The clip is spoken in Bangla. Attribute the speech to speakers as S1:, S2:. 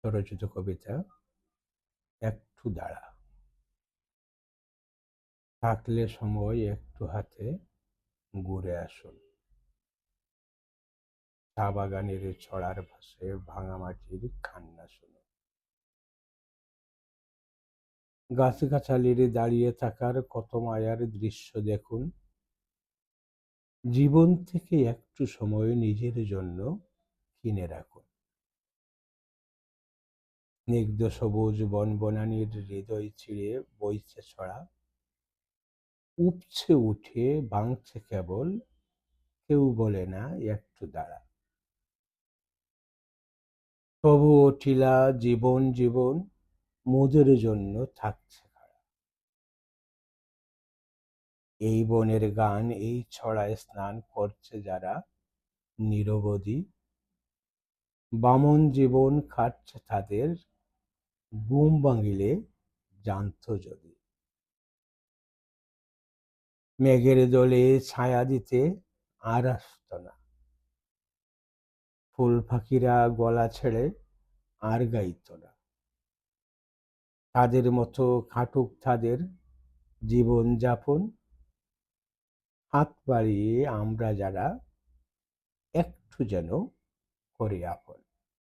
S1: স্বরচিত কবিতা একটু দাঁড়া। থাকলে সময় একটু হাতে ঘুরে আসুন। চা বাগানের ছড়ার ভাসে ভাঙা মাটির কান্না শুনুন। গাছগাছালির দাঁড়িয়ে থাকার কত মায়ার দৃশ্য দেখুন। জীবন থেকে একটু সময় নিজের জন্য কিনে রাখুন। স্নিগ্ধ সবুজ বনবনানীর হৃদয় ছিঁড়ে বইছে ছড়া, উপছে উঠে ভাঙছে কেবল, কেউ বলে না একটু দাঁড়া। তবুও টিলা জীবন জীবন মোদের জন্য থাকছে খাড়া। এই বনের গান, এই ছড়ায় স্নান করছে যারা নিরবধি, বামন জীবন খাটছে তাদের, ঘুম ভাঙিলে জানতো যদি। মেঘের দলে ছায়া দিতে আর আসত না, ফুল পাখিরা গলা ছেড়ে আর গাইত না। তাদের মতো খাটুক তাদের জীবন যাপন, হাত বাড়িয়ে আমরা যারা একটু যেন করি আপন।